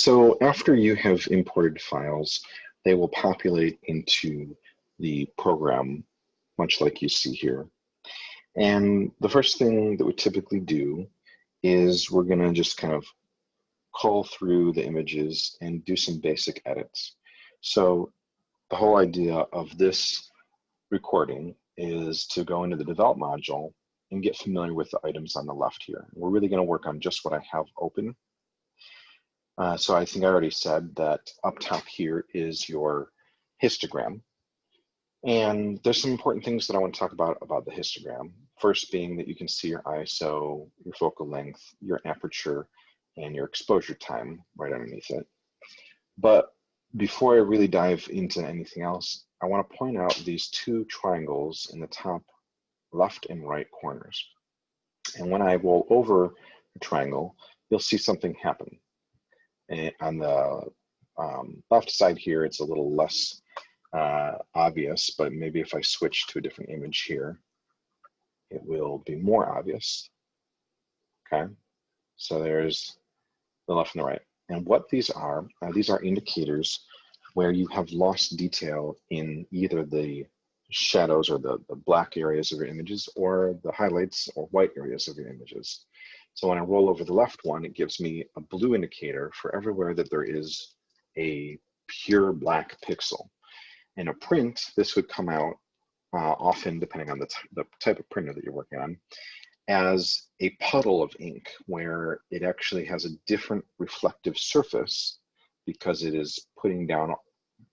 So after you have imported files, they will populate into the program, much like you see here. And the first thing that we typically do is we're going to just kind of cull through the images and do some basic edits. So the whole idea of this recording is to go into the develop module and get familiar with the items on the left here. We're really going to work on just what I have open. So I think I already said that up top here is your histogram. And there's some important things that I want to talk about the histogram. First being that you can see your ISO, your focal length, your aperture, and your exposure time right underneath it. But before I really dive into anything else, I want to point out these two triangles in the top left and right corners. And when I roll over the triangle, you'll see something happen. And on the left side here, it's a little less obvious, but maybe if I switch to a different image here, it will be more obvious. Okay, so there's the left and the right. And what these are indicators where you have lost detail in either the shadows or the black areas of your images or the highlights or white areas of your images. So when I roll over the left one, it gives me a blue indicator for everywhere that there is a pure black pixel. In a print, this would come out often, depending on the type of printer that you're working on, as a puddle of ink where it actually has a different reflective surface because it is putting down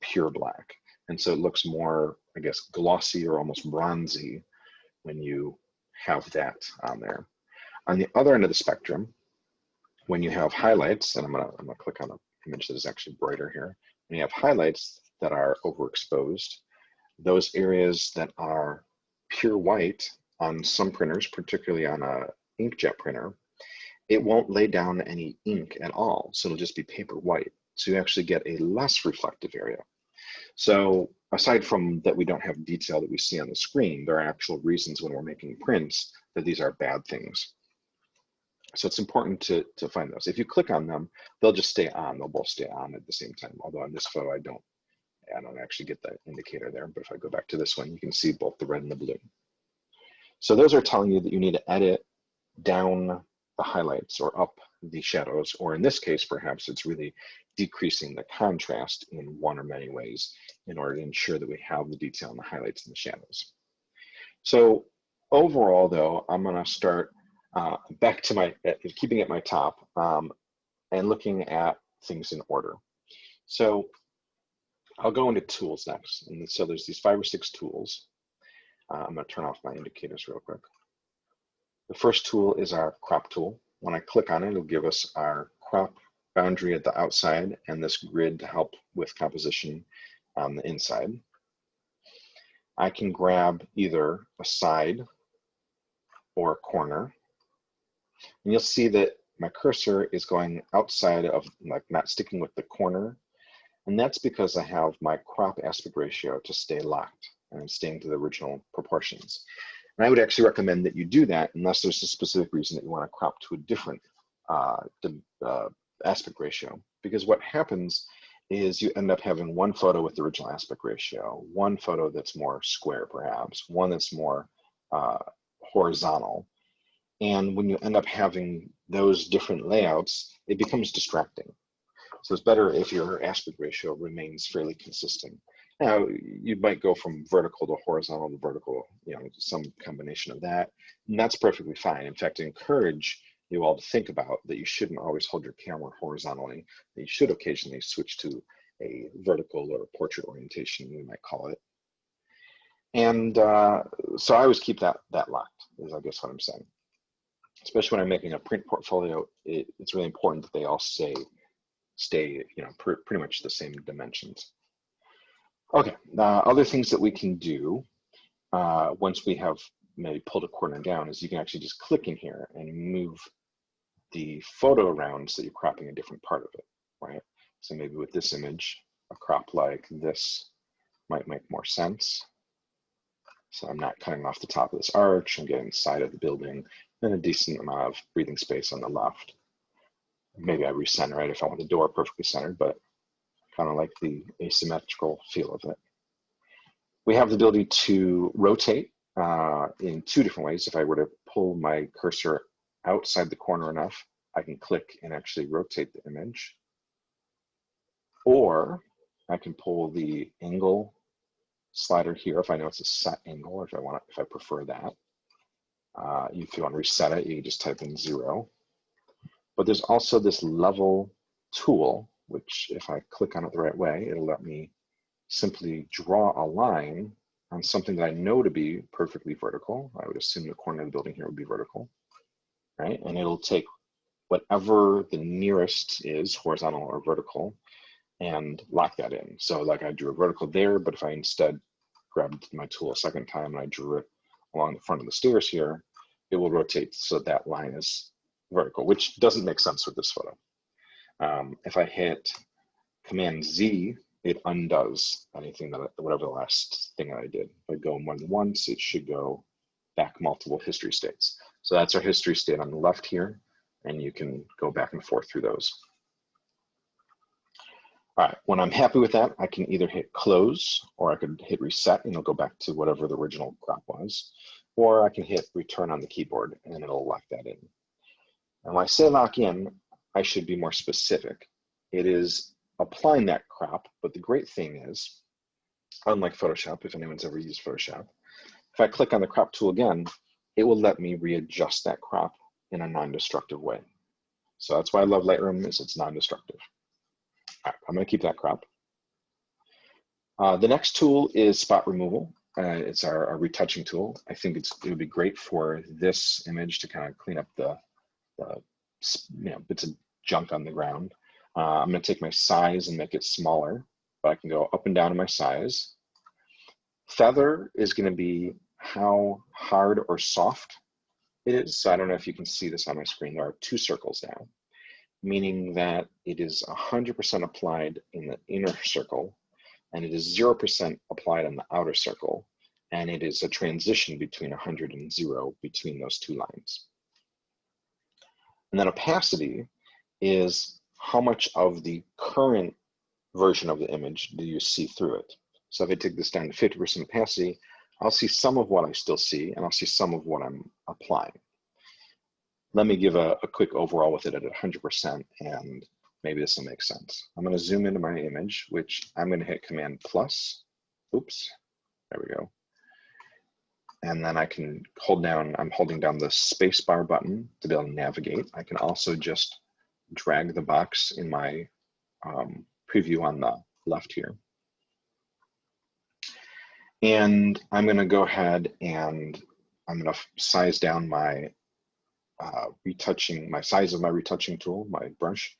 pure black. And so it looks more, I guess, glossy or almost bronzy when you have that on there. On the other end of the spectrum, when you have highlights, and I'm gonna click on an image that is actually brighter here, when you have highlights that are overexposed, those areas that are pure white on some printers, particularly on a inkjet printer, it won't lay down any ink at all. So it'll just be paper white. So you actually get a less reflective area. So aside from that we don't have detail that we see on the screen, there are actual reasons when we're making prints that these are bad things. So it's important to find those. If you click on them, they'll just stay on. They'll both stay on at the same time. Although on this photo, I don't actually get that indicator there. But if I go back to this one, you can see both the red and the blue. So those are telling you that you need to edit down the highlights or up the shadows, or in this case, perhaps it's really decreasing the contrast in one or many ways in order to ensure that we have the detail in the highlights and the shadows. So overall though, I'm gonna start back to keeping at my top and looking at things in order. So I'll go into tools next. And so there's these 5 or 6 tools. I'm gonna turn off my indicators real quick. The first tool is our crop tool. When I click on it, it'll give us our crop boundary at the outside and this grid to help with composition on the inside. I can grab either a side or a corner. And you'll see that my cursor is going outside of, like, not sticking with the corner. And that's because I have my crop aspect ratio to stay locked and I'm staying to the original proportions. And I would actually recommend that you do that unless there's a specific reason that you want to crop to a different aspect ratio. Because what happens is you end up having one photo with the original aspect ratio, one photo that's more square perhaps, one that's more horizontal. And when you end up having those different layouts, it becomes distracting. So it's better if your aspect ratio remains fairly consistent. Now, you might go from vertical to horizontal to vertical, some combination of that, and that's perfectly fine. In fact, I encourage you all to think about that you shouldn't always hold your camera horizontally, that you should occasionally switch to a vertical or portrait orientation, we might call it. And so I always keep that locked, is I guess what I'm saying. Especially when I'm making a print portfolio, it's really important that they all stay pretty much the same dimensions. Okay, other things that we can do once we have maybe pulled a corner down is you can actually just click in here and move the photo around so you're cropping a different part of it, right? So maybe with this image, a crop like this might make more sense. So I'm not cutting off the top of this arch, I'm getting the side of the building and a decent amount of breathing space on the left. maybe I recenter it if I want the door perfectly centered, but kind of like the asymmetrical feel of it. We have the ability to rotate in two different ways. If I were to pull my cursor outside the corner enough, I can click and actually rotate the image. Or I can pull the angle slider here if I know it's a set angle, if I prefer that. If you want to reset it, you can just type in 0. But there's also this level tool, which if I click on it the right way, it'll let me simply draw a line on something that I know to be perfectly vertical. I would assume the corner of the building here would be vertical, right? And it'll take whatever the nearest is, horizontal or vertical, and lock that in. So like I drew a vertical there, but if I instead grabbed my tool a second time and I drew it along the front of the stairs here, it will rotate so that line is vertical, which doesn't make sense with this photo. If I hit Command Z, it undoes anything that, whatever the last thing that I did. If I go more than once, it should go back multiple history states. So that's our history state on the left here, and you can go back and forth through those. All right, when I'm happy with that, I can either hit close, or I could hit reset and it'll go back to whatever the original crop was, or I can hit return on the keyboard and it'll lock that in. And when I say lock in, I should be more specific. It is applying that crop, but the great thing is, unlike Photoshop, if anyone's ever used Photoshop, if I click on the crop tool again, it will let me readjust that crop in a non-destructive way. So that's why I love Lightroom, is it's non-destructive. All right, I'm gonna keep that crop. The next tool is spot removal. It's our retouching tool. I think it would be great for this image to kind of clean up the bits of junk on the ground. I'm gonna take my size and make it smaller, but I can go up and down in my size. Feather is gonna be how hard or soft it is. So I don't know if you can see this on my screen. There are 2 circles now, meaning that it is 100% applied in the inner circle, and it is 0% applied on the outer circle, and it is a transition between 100 and 0 between those 2 lines. And then opacity is how much of the current version of the image do you see through it. So if I take this down to 50% opacity, I'll see some of what I still see, and I'll see some of what I'm applying. Let me give a quick overall with it at 100%, and maybe this will make sense. I'm going to zoom into my image, which I'm going to hit Command plus. Oops, there we go. And then I can hold down, I'm holding down the space bar button to be able to navigate. I can also just drag the box in my preview on the left here. And I'm going to go ahead and I'm going to size down my my size of my retouching tool, my brush,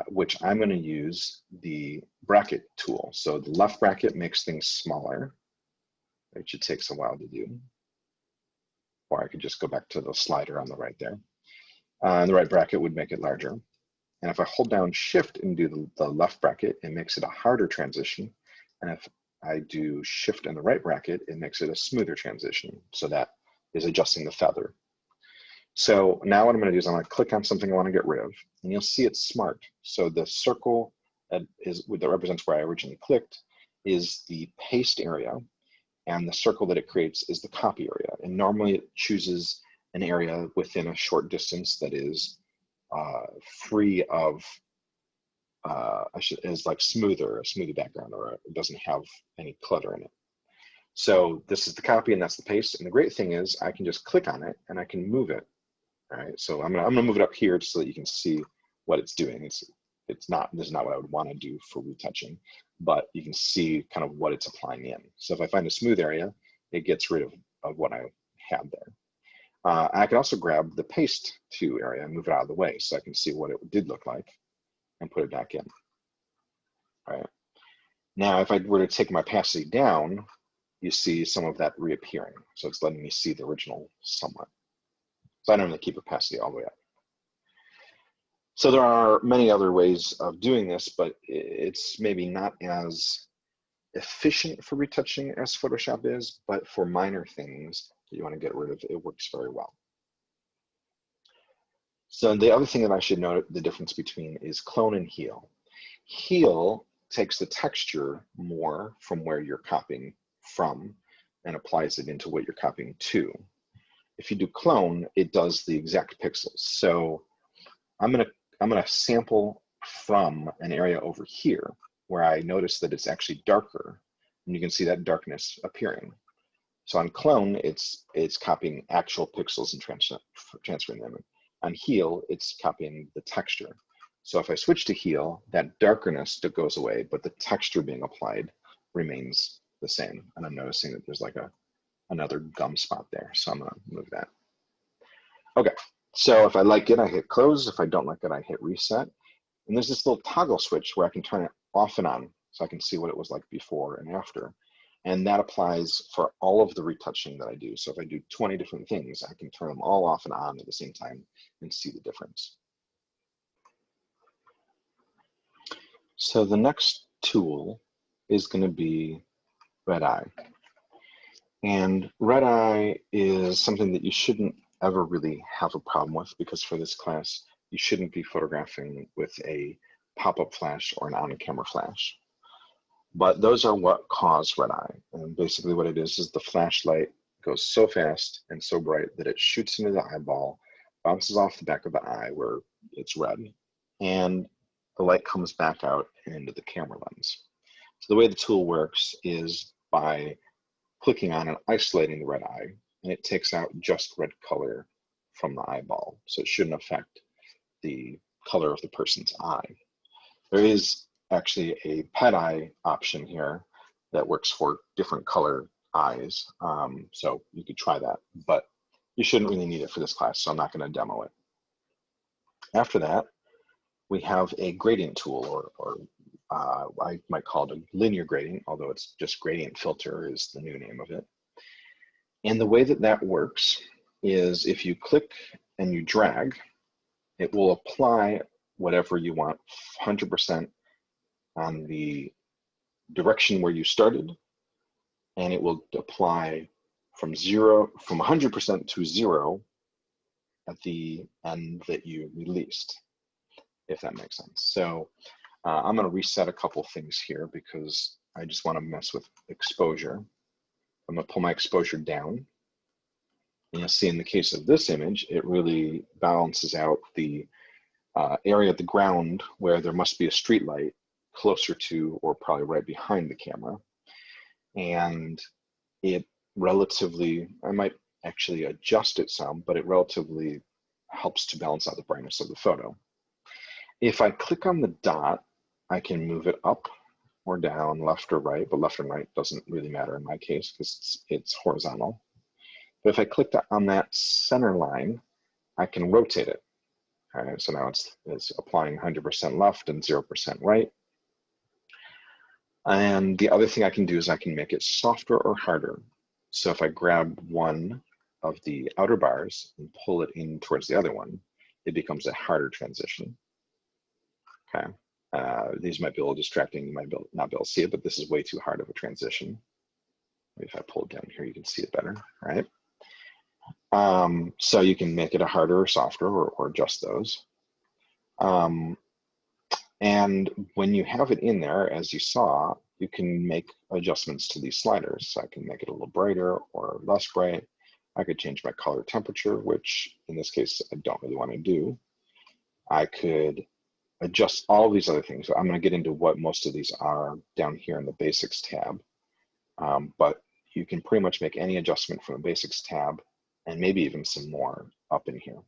which I'm going to use the bracket tool. So the left bracket makes things smaller, which it takes a while to do. Or I could just go back to the slider on the right there. And the right bracket would make it larger. And if I hold down Shift and do the left bracket, it makes it a harder transition. And if I do Shift and the right bracket, it makes it a smoother transition. So that is adjusting the feather. So now what I'm going to do is I'm going to click on something I want to get rid of, and you'll see it's smart. So the circle that represents where I originally clicked is the paste area, and the circle that it creates is the copy area. And normally it chooses an area within a short distance that is free of, is like a smoother background, or it doesn't have any clutter in it. So this is the copy and that's the paste. And the great thing is I can just click on it and I can move it. All right, so I'm gonna move it up here so that you can see what it's doing. This is not what I would want to do for retouching, but you can see kind of what it's applying in. So if I find a smooth area, it gets rid of what I had there. I can also grab the paste to area and move it out of the way so I can see what it did look like and put it back in. All right. Now, if I were to take my opacity down, you see some of that reappearing. So it's letting me see the original somewhat. So I don't really keep opacity all the way up. So there are many other ways of doing this, but it's maybe not as efficient for retouching as Photoshop is, but for minor things that you want to get rid of, it works very well. So the other thing that I should note the difference between is clone and heal. Heal takes the texture more from where you're copying from and applies it into what you're copying to. If you do clone, it does the exact pixels. So I'm gonna sample from an area over here where I notice that it's actually darker, and you can see that darkness appearing. So on clone, it's copying actual pixels and transferring them. On heal, it's copying the texture. So if I switch to heal, that darkness goes away, but the texture being applied remains the same. And I'm noticing that there's like another gum spot there. So I'm gonna move that. Okay, so if I like it, I hit close. If I don't like it, I hit reset. And there's this little toggle switch where I can turn it off and on so I can see what it was like before and after. And that applies for all of the retouching that I do. So if I do 20 different things, I can turn them all off and on at the same time and see the difference. So the next tool is going to be red eye. And red eye is something that you shouldn't ever really have a problem with, because for this class, you shouldn't be photographing with a pop-up flash or an on-camera flash. But those are what cause red eye. And basically what it is the flashlight goes so fast and so bright that it shoots into the eyeball, bounces off the back of the eye where it's red, and the light comes back out and into the camera lens. So the way the tool works is by clicking on and isolating the red eye, and it takes out just red color from the eyeball. So it shouldn't affect the color of the person's eye. There is actually a pet eye option here that works for different color eyes. So you could try that, but you shouldn't really need it for this class, so I'm not going to demo it. After that, we have a gradient tool, or I might call it a linear gradient, although it's just gradient filter is the new name of it. And the way that that works is if you click and you drag, it will apply whatever you want 100% on the direction where you started, and it will apply from 100% to 0 at the end that you released, if that makes sense. So I'm going to reset a couple things here because I just want to mess with exposure. I'm going to pull my exposure down. And you'll see in the case of this image, it really balances out the area of the ground where there must be a street light closer to, or probably right behind the camera. And it relatively, I might actually adjust it some, but it relatively helps to balance out the brightness of the photo. If I click on the dot, I can move it up or down, left or right, but left and right doesn't really matter in my case because it's horizontal. But if I click on that center line, I can rotate it. All right, so now it's applying 100% left and 0% right. And the other thing I can do is I can make it softer or harder. So if I grab one of the outer bars and pull it in towards the other one, it becomes a harder transition. Okay, these might be a little distracting. You might not be able to see it, but this is way too hard of a transition. Maybe if I pull it down here, you can see it better, right? So you can make it a harder or softer, or adjust those. And when you have it in there, as you saw, you can make adjustments to these sliders. So I can make it a little brighter or less bright. I could change my color temperature, which in this case, I don't really want to do. I could adjust all of these other things. So I'm going to get into what most of these are down here in the basics tab. But you can pretty much make any adjustment from the basics tab and maybe even some more up in here.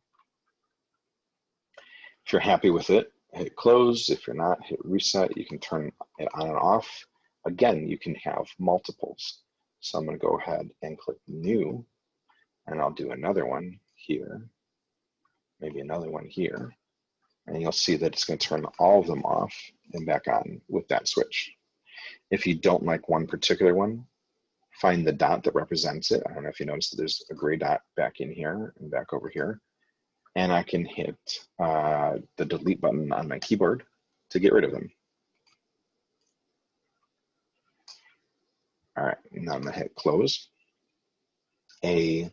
If you're happy with it, hit close. If you're not, hit reset. You can turn it on and off. Again, you can have multiples. So I'm going to go ahead and click new, and I'll do another one here, maybe another one here. And you'll see that it's going to turn all of them off and back on with that switch. If you don't like one particular one, find the dot that represents it. I don't know if you noticed that there's a gray dot back in here and back over here. And I can hit the delete button on my keyboard to get rid of them. All right, now I'm gonna hit close. A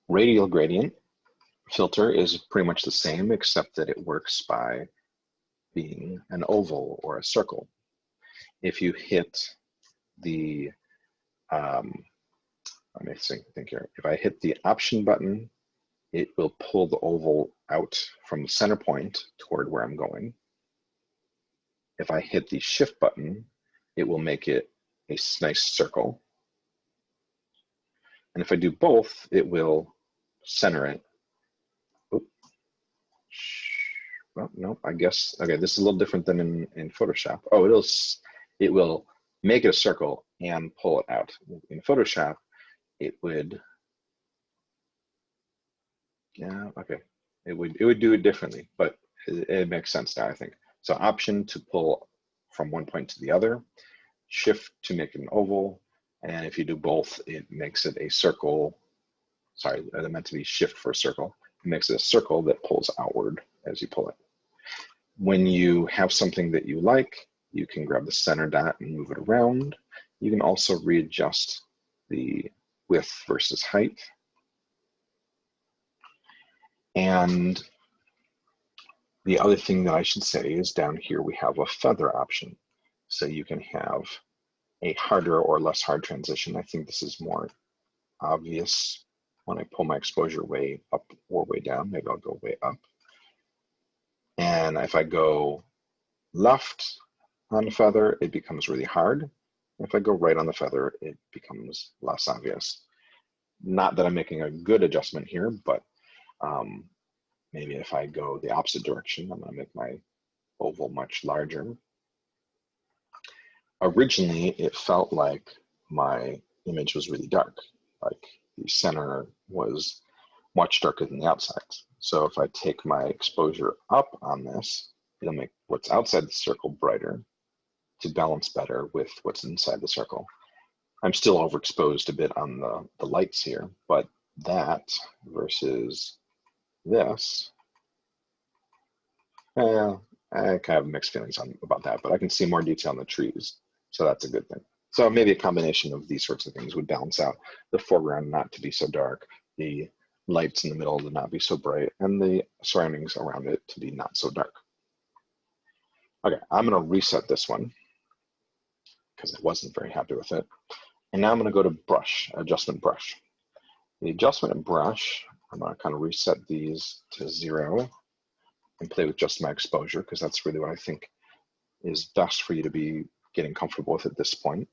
radial gradient filter is pretty much the same, except that it works by being an oval or a circle. If you hit the, let me think here. If I hit the option button, it will pull the oval out from the center point toward where I'm going. If I hit the shift button, it will make it a nice circle. And if I do both, it will center it. Oop. Well, no, I guess, okay, this is a little different than in Photoshop. Oh, it will make it a circle and pull it out. In Photoshop, it would, yeah, okay. It would do it differently, but it makes sense now, I think. So option to pull from one point to the other, shift to make it an oval, and if you do both, it makes it a circle. Sorry, that meant to be shift for a circle. It makes it a circle that pulls outward as you pull it. When you have something that you like, you can grab the center dot and move it around. You can also readjust the width versus height. And the other thing that I should say is down here we have a feather option. So you can have a harder or less hard transition. I think this is more obvious when I pull my exposure way up or way down. Maybe I'll go way up. And if I go left on the feather, it becomes really hard. If I go right on the feather, it becomes less obvious. Not that I'm making a good adjustment here, but maybe if I go the opposite direction, I'm going to make my oval much larger. Originally, it felt like my image was really dark, like the center was much darker than the outside. So if I take my exposure up on this, it'll make what's outside the circle brighter to balance better with what's inside the circle. I'm still overexposed a bit on the lights here, but that versus this, I kind of have mixed feelings about that, but I can see more detail on the trees, so that's a good thing. So maybe a combination of these sorts of things would balance out the foreground not to be so dark, the lights in the middle to not be so bright, and the surroundings around it to be not so dark. Okay, I'm gonna reset this one because I wasn't very happy with it. And now I'm gonna go to brush, adjustment brush. The adjustment brush, I'm gonna kind of reset these to 0 and play with just my exposure because that's really what I think is best for you to be getting comfortable with at this point.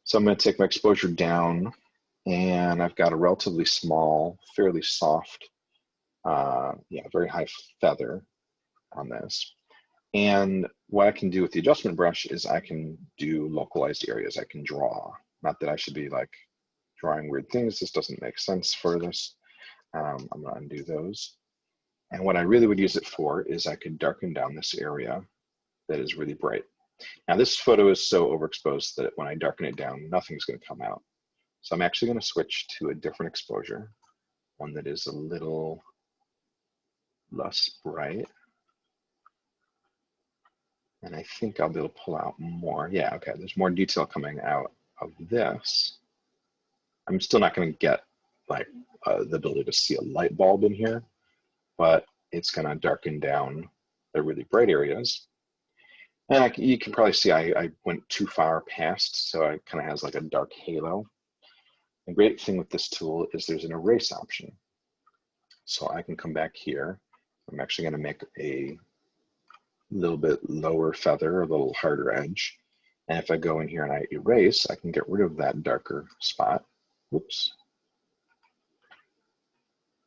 So I'm gonna take my exposure down and I've got a relatively small, fairly soft, very high feather on this. And what I can do with the adjustment brush is I can do localized areas. I can draw. Not that I should be like drawing weird things. This doesn't make sense for this. I'm gonna undo those. And what I really would use it for is I could darken down this area that is really bright. Now this photo is so overexposed that when I darken it down, nothing's gonna come out. So I'm actually gonna switch to a different exposure, one that is a little less bright. And I think I'll be able to pull out more. Yeah, okay, there's more detail coming out of this. I'm still not gonna get like the ability to see a light bulb in here, but it's gonna darken down the really bright areas. And you can probably see I went too far past, so it kind of has like a dark halo. The great thing with this tool is there's an erase option. So I can come back here. I'm actually gonna make a little bit lower feather, a little harder edge. And if I go in here and I erase, I can get rid of that darker spot. Whoops.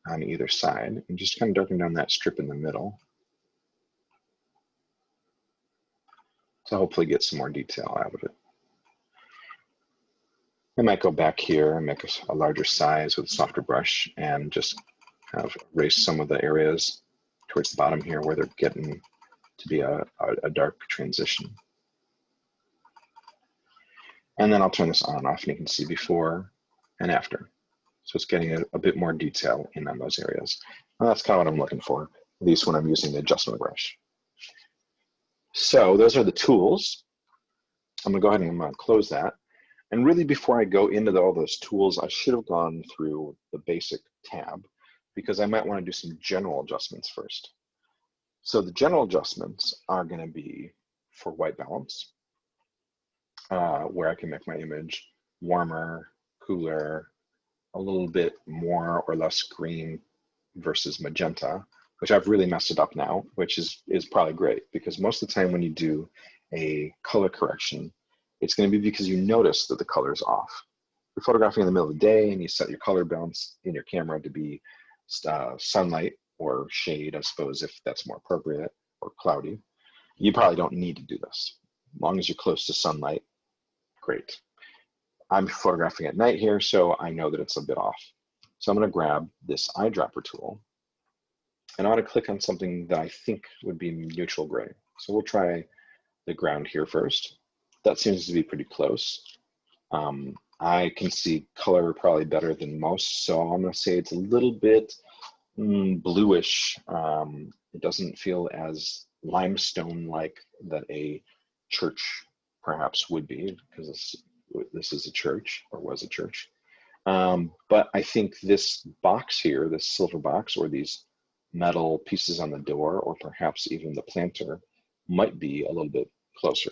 On either side, and just kind of darken down that strip in the middle to hopefully get some more detail out of it. I might go back here and make a larger size with a softer brush and just kind of erase some of the areas towards the bottom here where they're getting to be a dark transition. And then I'll turn this on and off and you can see before and after. So it's getting a bit more detail in on those areas. Well, that's kind of what I'm looking for, at least when I'm using the adjustment brush. So those are the tools. I'm gonna go ahead and I'm gonna close that. And really before I go into all those tools, I should have gone through the basic tab because I might want to do some general adjustments first. So the general adjustments are going to be for white balance, where I can make my image warmer, cooler, a little bit more or less green versus magenta, which I've really messed it up now, which is probably great, because most of the time when you do a color correction, it's going to be because you notice that the color is off. You're photographing in the middle of the day and you set your color balance in your camera to be sunlight or shade, I suppose, if that's more appropriate, or cloudy. You probably don't need to do this. As long as you're close to sunlight, great. I'm photographing at night here, so I know that it's a bit off. So I'm going to grab this eyedropper tool, and I want to click on something that I think would be neutral gray. So we'll try the ground here first. That seems to be pretty close. I can see color probably better than most, so I'm going to say it's a little bit bluish. It doesn't feel as limestone-like that a church perhaps would be, because this is a church, or was a church. But I think this box here, this silver box, or these metal pieces on the door, or perhaps even the planter, might be a little bit closer.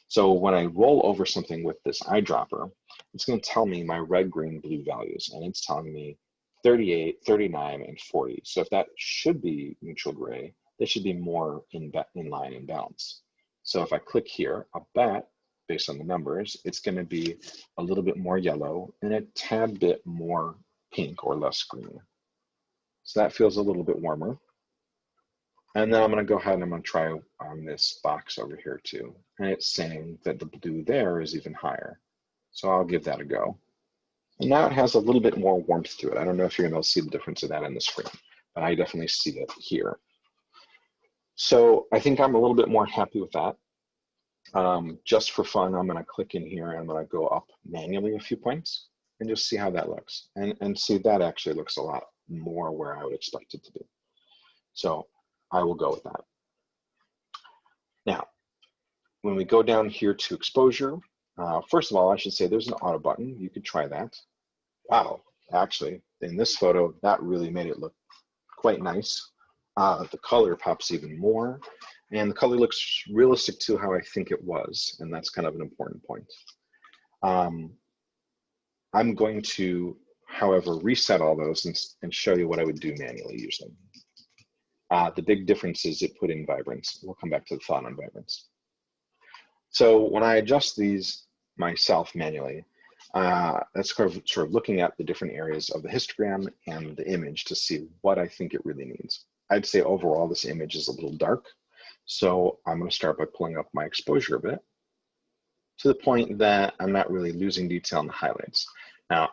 So when I roll over something with this eyedropper, it's going to tell me my red, green, blue values, and it's telling me 38, 39, and 40. So if that should be neutral gray, they should be more in line and balance. So if I click here, I'll bet, based on the numbers, it's going to be a little bit more yellow and a tad bit more pink or less green. So that feels a little bit warmer. And then I'm going to go ahead and I'm going to try on this box over here too. And it's saying that the blue there is even higher. So I'll give that a go. And now it has a little bit more warmth to it. I don't know if you're going to see the difference of that in the screen, but I definitely see it here. So I think I'm a little bit more happy with that. Just for fun, I'm going to click in here and I'm going to go up manually a few points and just see how that looks. And see, that actually looks a lot more where I would expect it to be. So I will go with that. Now, when we go down here to exposure, first of all, I should say there's an auto button. You could try that. Wow, actually, in this photo, that really made it look quite nice. The color pops even more, and the color looks realistic to how I think it was, and that's kind of an important point. I'm going to, however, reset all those and show you what I would do manually usually. The big difference is it put in vibrance. We'll come back to the thought on vibrance. So when I adjust these myself manually, that's sort of looking at the different areas of the histogram and the image to see what I think it really needs. I'd say overall this image is a little dark, so I'm going to start by pulling up my exposure a bit to the point that I'm not really losing detail in the highlights. Now,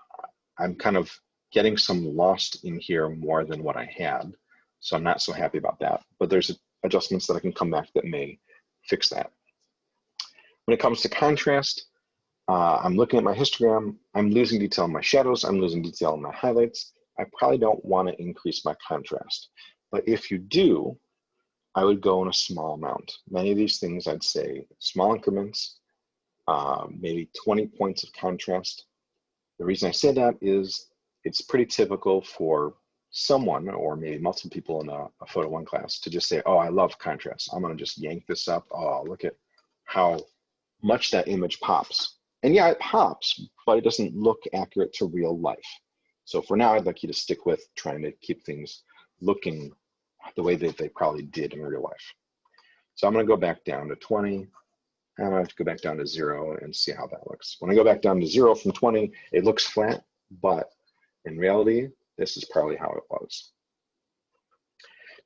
I'm kind of getting some lost in here more than what I had, so I'm not so happy about that, but there's adjustments that I can come back that may fix that. When it comes to contrast, I'm looking at my histogram, I'm losing detail in my shadows, I'm losing detail in my highlights. I probably don't want to increase my contrast. But if you do, I would go in a small amount. Many of these things I'd say small increments, maybe 20 points of contrast. The reason I say that is it's pretty typical for someone, or maybe multiple people in a Photo 1 class, to just say, oh, I love contrast. I'm going to just yank this up. Oh, look at how much that image pops. And yeah, it pops, but it doesn't look accurate to real life. So for now, I'd like you to stick with trying to keep things looking the way that they probably did in real life. So I'm going to go back down to 20, and I'm going to go back down to 0 and see how that looks. When I go back down to 0 from 20, it looks flat, but in reality, this is probably how it was.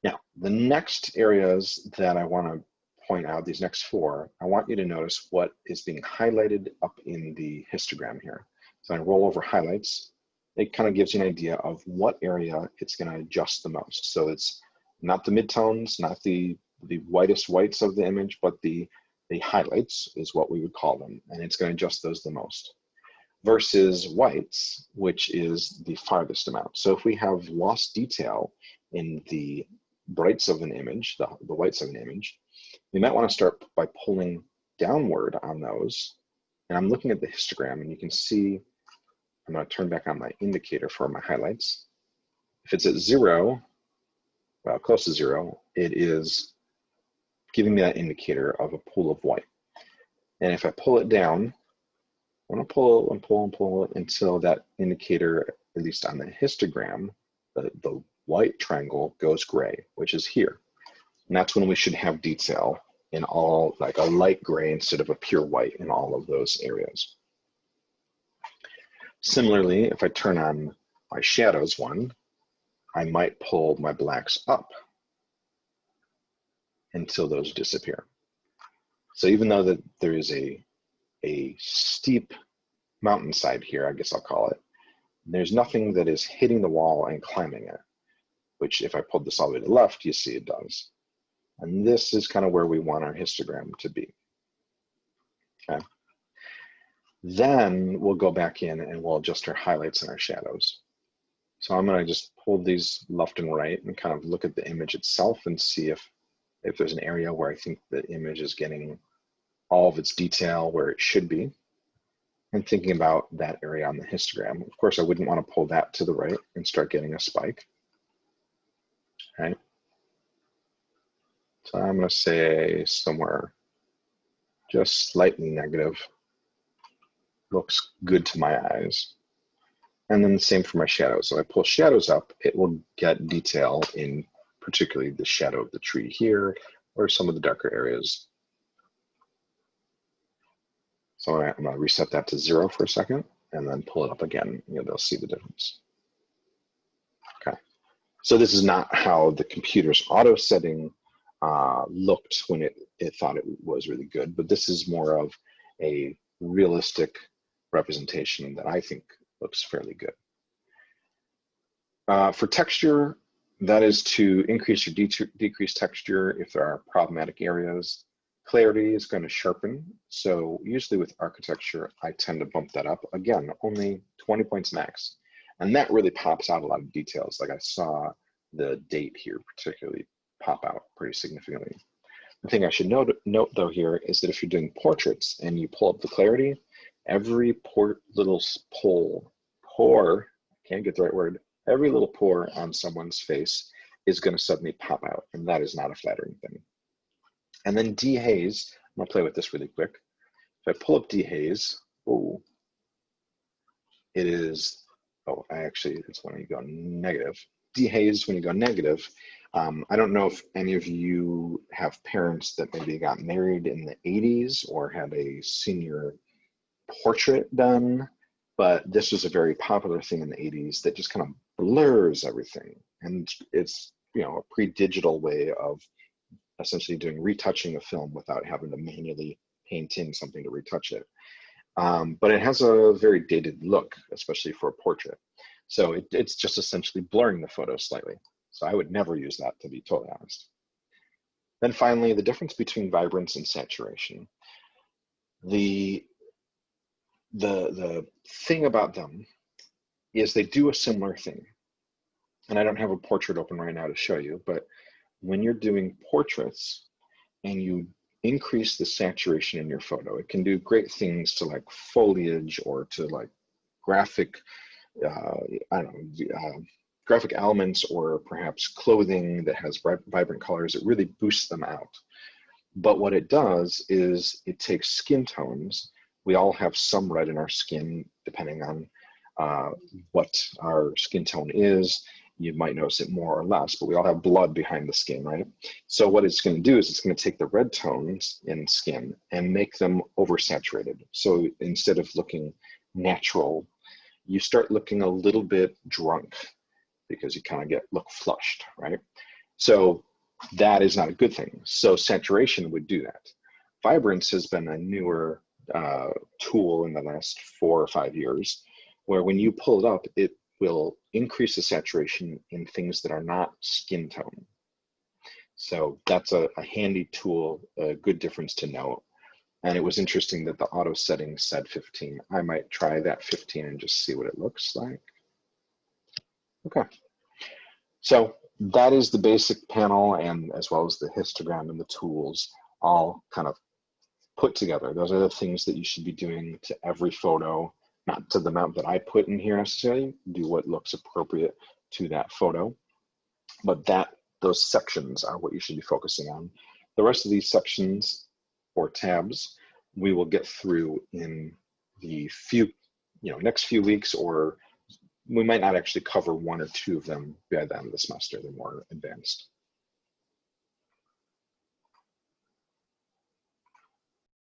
Now, the next areas that I want to point out, these next 4, I want you to notice what is being highlighted up in the histogram here. So I roll over highlights. It kind of gives you an idea of what area it's going to adjust the most. So it's not the midtones, not the whitest whites of the image, but the highlights is what we would call them. And it's going to adjust those the most. Versus whites, which is the farthest amount. So if we have lost detail in the brights of an image, the whites of an image, we might want to start by pulling downward on those. And I'm looking at the histogram, and you can see, I'm going to turn back on my indicator for my highlights. If it's at 0, well, close to 0, it is giving me that indicator of a pool of white. And if I pull it down, I want to pull and pull and pull until that indicator, at least on the histogram, the white triangle goes gray, which is here. And that's when we should have detail in all, like a light gray instead of a pure white in all of those areas. Similarly, if I turn on my shadows one, I might pull my blacks up until those disappear. So even though that there is a steep mountainside here, I guess I'll call it, there's nothing that is hitting the wall and climbing it, which if I pulled this all the way to the left, you see it does. And this is kind of where we want our histogram to be. Okay. Then we'll go back in and we'll adjust our highlights and our shadows. So I'm going to just pull these left and right and kind of look at the image itself and see if there's an area where I think the image is getting all of its detail where it should be, and thinking about that area on the histogram. Of course, I wouldn't want to pull that to the right and start getting a spike. Okay. So I'm going to say somewhere just slightly negative. Looks good to my eyes. And then the same for my shadows. So I pull shadows up, it will get detail in particularly the shadow of the tree here or some of the darker areas. So I'm going to reset that to 0 for a second and then pull it up again. They'll see the difference. Okay. So this is not how the computer's auto setting looked when it thought it was really good, but this is more of a realistic representation that I think looks fairly good. For texture, that is to increase or decrease texture if there are problematic areas. Clarity is going to sharpen. So usually with architecture, I tend to bump that up. Again, only 20 points max. And that really pops out a lot of details. Like I saw the date here particularly pop out pretty significantly. The thing I should note though here is that if you're doing portraits and you pull up the clarity, every little pore, can't get the right word, every little pore on someone's face is going to suddenly pop out, and that is not a flattering thing. And then dehaze, I'm going to play with this really quick. If I pull up dehaze, oh, it is, it's when you go negative. Dehaze when you go negative. I don't know if any of you have parents that maybe got married in the 80s or had a senior portrait done, but this was a very popular thing in the 80s that just kind of blurs everything. And it's, a pre-digital way of essentially doing retouching a film without having to manually paint in something to retouch it. But it has a very dated look, especially for a portrait. So it's just essentially blurring the photo slightly. So I would never use that, to be totally honest. Then finally, the difference between vibrance and saturation. The thing about them is they do a similar thing. And I don't have a portrait open right now to show you, but when you're doing portraits and you increase the saturation in your photo, it can do great things to like foliage or to like graphic, graphic elements, or perhaps clothing that has vibrant colors. It really boosts them out. But what it does is it takes skin tones. We all have some red in our skin, depending on what our skin tone is. You might notice it more or less, but we all have blood behind the skin, right? So what it's going to do is it's going to take the red tones in skin and make them oversaturated. So instead of looking natural, you start looking a little bit drunk because you kind of look flushed, right? So that is not a good thing. So saturation would do that. Vibrance has been a newer tool in the last 4 or 5 years, where when you pull it up, it will increase the saturation in things that are not skin tone. So that's a handy tool, a good difference to note. And it was interesting that the auto settings said 15. I might try that 15 and just see what it looks like. Okay. So that is the basic panel, and as well as the histogram and the tools all kind of put together. Those are the things that you should be doing to every photo, not to the amount that I put in here necessarily. Do what looks appropriate to that photo. But those sections are what you should be focusing on. The rest of these sections or tabs we will get through in the next few weeks, or we might not actually cover one or two of them by the end of the semester. They're more advanced.